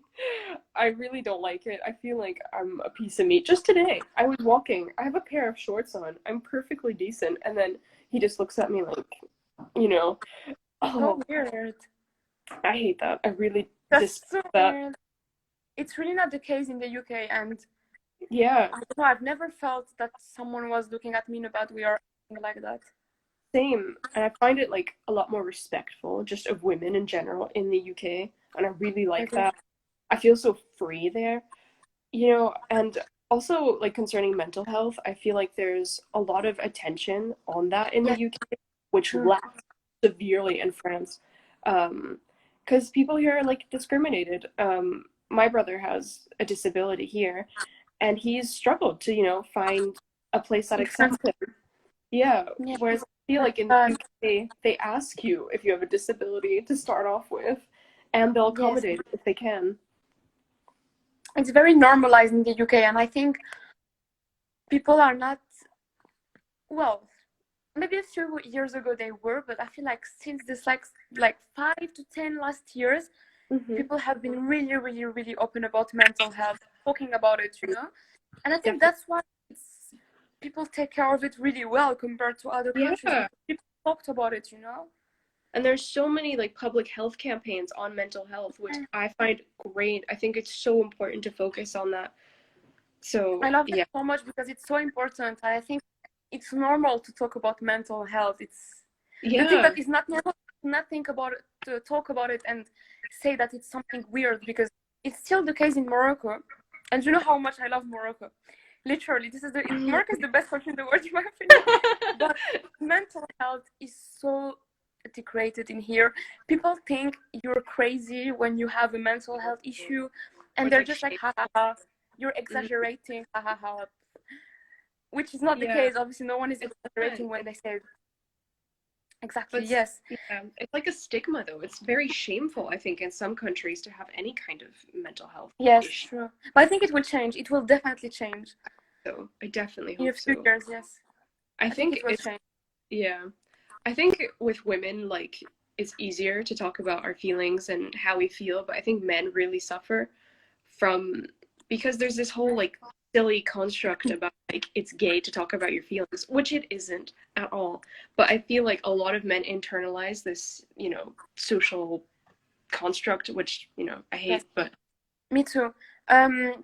I really don't like it. I feel like I'm a piece of meat. Just today, I was walking. I have a pair of shorts on. I'm perfectly decent. And then he just looks at me like, you know, So oh, weird. I hate that. I really That's despise so that. weird. It's really not the case in the UK, and Yeah, I don't know, I've never felt that someone was looking at me in a bad way or anything like that. same. And I find it like a lot more respectful just of women in general in the UK. And I really I like agree. that. I feel so free there. You know, and also like concerning mental health, I feel like there's a lot of attention on that in the Yeah, UK, which true. lacks severely in France. Because people here are like discriminated. My brother has a disability here, and he's struggled to, you know, find a place that In France, accepts him. Yeah, yeah, whereas I feel that's like in the bad. UK, they ask you if you have a disability to start off with, and they'll Yes, accommodate if they can. it's very normalized in the UK, and I think people are not, well, maybe a few years ago they were, but I feel like since this like 5 to 10 last years, Hmm. people have been really, really, really open about mental health, talking about it, you know? And I think Definitely. that's why people take care of it really well compared to other countries Yeah. because people talked about it, you know? And there's so many like public health campaigns on mental health, which I find great. I think it's so important to focus on that. I So, love that yeah. so much because it's so important. I think it's normal to talk about mental health. It's the thing Yeah. that is not normal to not think about it, to talk about it and say that it's something weird because it's still the case in Morocco. And you know how much I love Morocco. Literally, Morocco is the best country in the world in my opinion. But mental health is so degraded in here. People think you're crazy when you have a mental health issue, Or and it's they're like just like, shame. ha ha ha, you're Mhm. exaggerating, ha ha ha. Which is not the Yeah. case. Obviously, no one is It's exaggerating not. when they say But exactly yes. yeah, it's like a stigma though. It's very shameful, I think, in some countries to have any kind of mental health Yes, issue. true. But I think it will change. It will definitely change So I definitely in a hope few so. years. Yes, I I think think it will it's change. yeah. I think with women, like, it's easier to talk about our feelings and how we feel, but I think men really suffer from because there's this whole like silly construct about like it's gay to talk about your feelings, which it isn't at all. But I feel like a lot of men internalize this, you know, social construct, which, you know, I Yes, hate, but me too.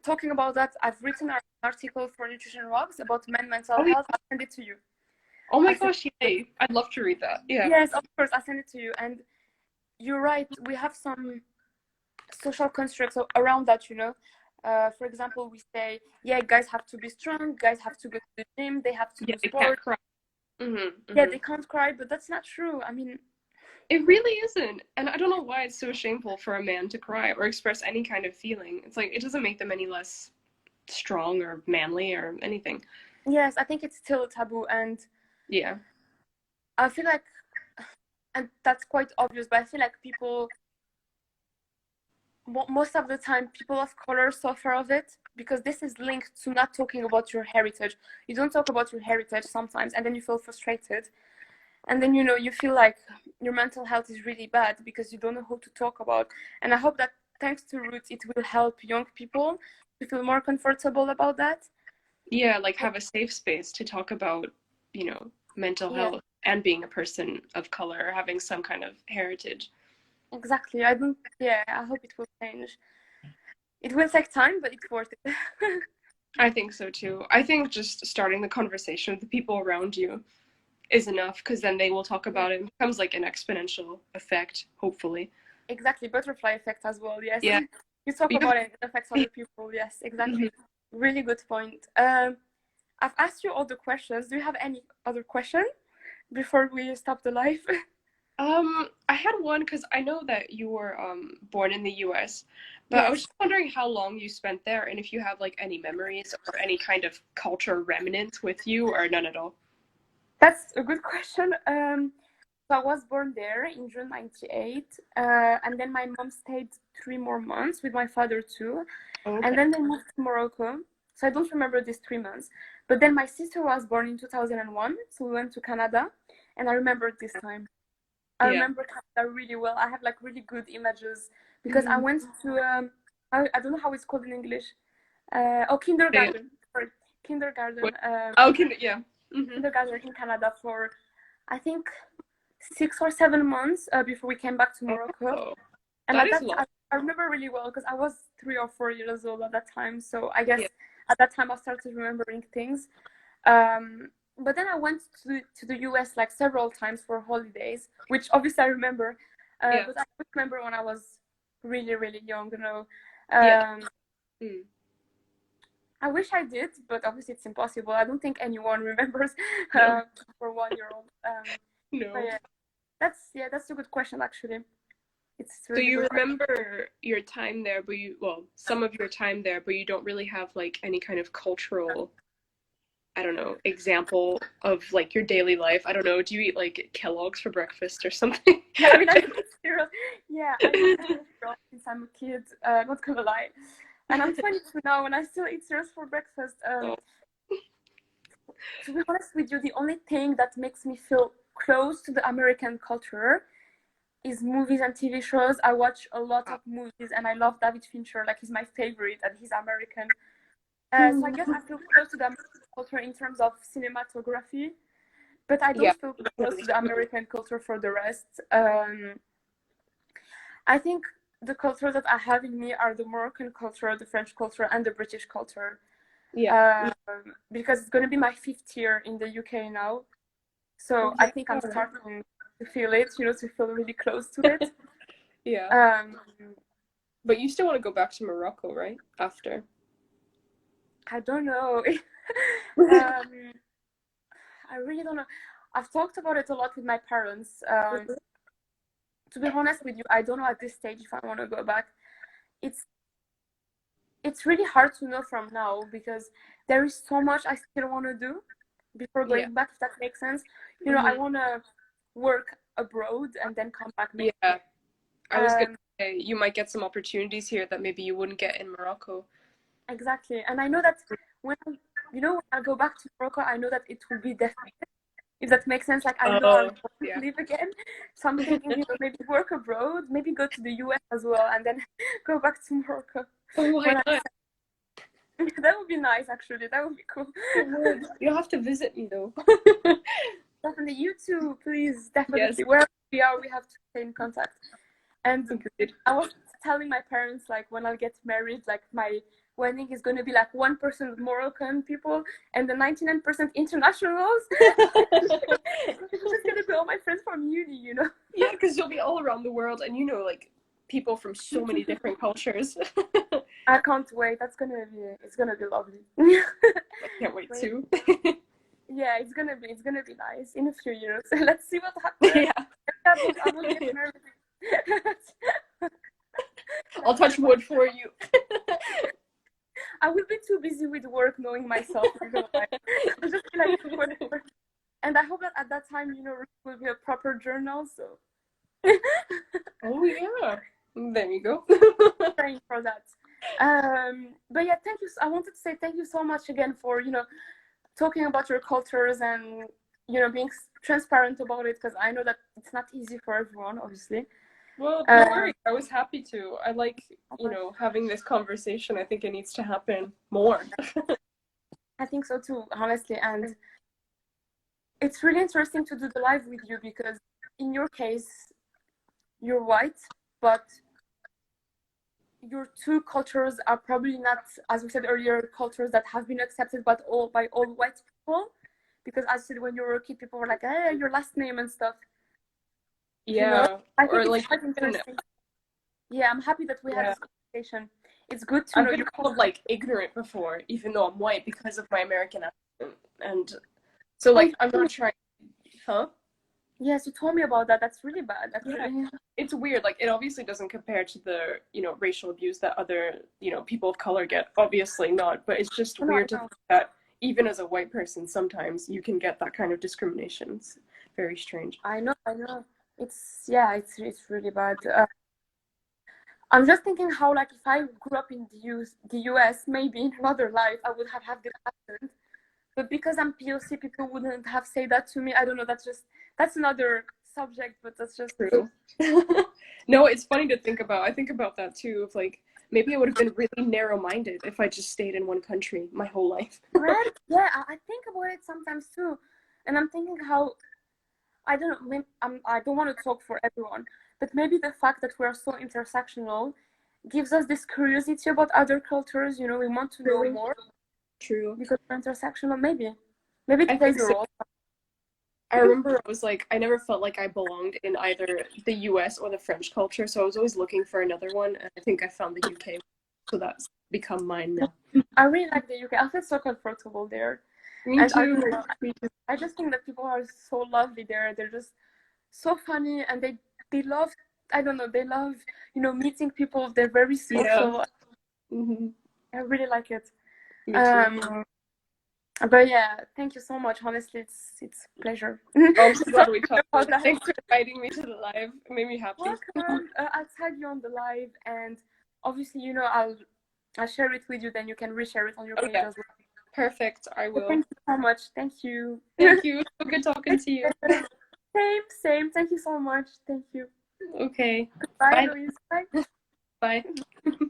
Talking about that, I've written an article for Nutrition Rocks about mental oh yeah. health. I'll send it to you. Oh my I sent gosh, yay. I'd love to read that. Yeah. Yes, of course, I'll send it to you. And you're right. We have some social constructs around that, you know. For example, we say, yeah, guys have to be strong, guys have to go to the gym, they have to Yeah, do I can't sport. cry. Mm-hmm, Yeah, mm-hmm. they can't cry, but that's not true. I mean, It really isn't. And I don't know why it's so shameful for a man to cry or express any kind of feeling. It's like it doesn't make them any less strong or manly or anything. yes, I think it's still a taboo, and Yeah. I feel like, and that's quite obvious, but I feel like most of the time, people of color suffer of it because this is linked to not talking about your heritage. You don't talk about your heritage sometimes, and then you feel frustrated. And then, you know, you feel like your mental health is really bad because you don't know who to talk about. And I hope that thanks to Roots, it will help young people to feel more comfortable about that. Yeah, like have a safe space to talk about, you know, mental Yeah, health and being a person of color or having some kind of heritage. exactly. Yeah, I hope it will change. It will take time, but it's worth it. I think so too. I think just starting the conversation with the people around you is enough because then they will talk Yeah, about it. It becomes like an exponential effect, hopefully. exactly. Butterfly effect as well. Yes. Yeah. You talk You about it, it affects have, other people. Yes, Mhm. exactly. Really good point. I've asked you all the questions. Do you have any other question? before we stop the live? I had one because I know that you were born in the US, but I was Yes. just wondering how long you spent there and if you have like any memories or any kind of culture remnant with you or none at all. That's a good question. So I was born there in June 98, and then my mom stayed 3 more months with my father too, and Okay. then they moved to Morocco. So I don't remember these 3 months. But then my sister was born in 2001, so we went to Canada, and I remember this time. I Yeah. remember Canada really well. I have like really good images because I Mm. went to I don't know how it's called in English. Yeah. Kindergarten. Sorry, kindergarten. What? Oh, yeah. Mm-hmm. Kindergarten in Canada for I think 6 or 7 months before we came back to Morocco. Oh, And that at is that long. time, I remember really well because I was 3 or 4 years old at that time. So I guess Yeah. at that time I started remembering things. But then I went to the US like several times for holidays, which obviously I remember. Yeah. But I don't remember when I was really, really young, you know. Yeah. Um, Mm. I wish I did, but obviously it's impossible. I don't think anyone remembers No. for 1 year old. But No. that's a good question actually. It's a So really you good question. remember your time there, but well, some of your time there, but you don't really have like any kind of cultural, I don't know, example of like your daily life. I don't know. Do you eat like Kellogg's for breakfast or something? Yeah, I mean, I eat cereal. Yeah, I eat cereal since I'm a kid. Not gonna lie, and I'm 22 now, and I still eat cereals for breakfast. Oh, To be honest with you, the only thing that makes me feel close to the American culture is movies and TV shows. I watch a lot of movies, and I love David Fincher. Like he's my favorite, and he's American. So I guess I feel close to the American culture in terms of cinematography, but I yeah. don't feel close to the American culture for the rest. I think the cultures that I have in me are the Moroccan culture, the French culture, and the British culture. Yeah. Because it's going to be my 5th year in the UK now. So Oh, I think I'm yeah. starting to feel it, you know, to feel really close to it. Yeah. Um, But you still want to go back to Morocco, right? After. I don't know. um, I really don't know. I've talked about it a lot with my parents. To be honest with you, I don't know at this stage if I want to go back. It's it's really hard to know from now because there is so much I still want to do before Yeah. going back, if that makes sense. You know, I Hmm. want to work abroad and then come back maybe. Yeah. I was gonna Um, say you might get some opportunities here that maybe you wouldn't get in Morocco. exactly. And I know that when when I go back to Morocco, I know that it will be definitely, if that makes sense. Like I know I Oh, want to yeah. live again. So I'm thinking, maybe work abroad, maybe go to the US as well, and then go back to Morocco Oh, why when I not? that would be nice actually. That would be cool. It would. You'll have to visit me though. Definitely, you too, please. Yes, Definitely. Wherever we are, we have to stay in contact. And agreed. I was telling my parents, like, when I'll get married, like, my wedding is going to be like 1% Moroccan people and the 99% internationals. It's just going to be all my friends from uni. Yeah, because you'll be all around the world and like people from so many different cultures. I can't wait. It's gonna be lovely. I can't wait Wait, too. yeah, it's gonna be nice in a few years. Let's see what happens. Yeah. I will get married. I'll touch wood for you. I will be too busy with work knowing myself. I'm gonna lie. I'll just be like, whatever. And I hope that at that time, it will be a proper journal. So Oh yeah. There you go. praying for that. But yeah, thank you. I wanted to say thank you so much again for talking about your cultures and being transparent about it, because I know that it's not easy for everyone, obviously. Well, no Um, worries. I was happy to. I like, having this conversation. I think it needs to happen more. I think so too, honestly. And it's really interesting to do the live with you because in your case, you're white, but your two cultures are probably not, as we said earlier, cultures that have been accepted by all white people. Because as I said, when you were a kid, people were like, "Hey, your last name and stuff." Yeah. I Or think it's like, quite interesting. Yeah, I'm happy that we had yeah. this conversation. It's good to I've know been you. called like ignorant before, even though I'm white because of my American accent. And so like I'm not trying, huh? Yes, you told me about that. That's really bad, Yeah. actually. It's weird. Like, it obviously doesn't compare to the, racial abuse that other, people of color get. Obviously not. But it's just No, I weird to know. think that even as a white person, sometimes you can get that kind of discrimination. It's very strange. I know, I know. It's really bad. I'm just thinking how, like, if I grew up in the US, maybe in another life, I would have had this accent. But because I'm POC, people wouldn't have said that to me. I don't know. That's another subject, but that's just True. No, it's funny to think about. I think about that too. Of like, maybe I would have been really narrow-minded if I just stayed in one country my whole life. right. Yeah, I think about it sometimes too, and I'm thinking how I don't know. I don't want to talk for everyone, but maybe the fact that we are so intersectional gives us this curiosity about other cultures. You know, we want to know True. more True. because we're intersectional. Maybe I it plays think a so. role. I remember I was like, I never felt like I belonged in either the US or the French culture, so I was always looking for another one, and I think I found the UK, so that's become mine now. I really like the UK. I feel so comfortable there, Me and too. Me too. I just think that people are so lovely there. They're just so funny, and they love. I don't know. They love meeting people. They're very Yeah. social. I really like it. Me too. Um, but yeah, thank you so much. Honestly, it's a pleasure. Oh, I'm so glad Sorry we talked. about that. Thanks for inviting me to the live. It made me happy. Welcome. I'll tag you on the live, and obviously, I'll share it with you. Then you can reshare it on your Oh page yeah, as well. perfect. I So will. thank you so much. Thank you. Thank you. So good talking to you. Same, same. Thank you so much. Thank you. Okay. Bye, Bye. Louise. Bye. Bye.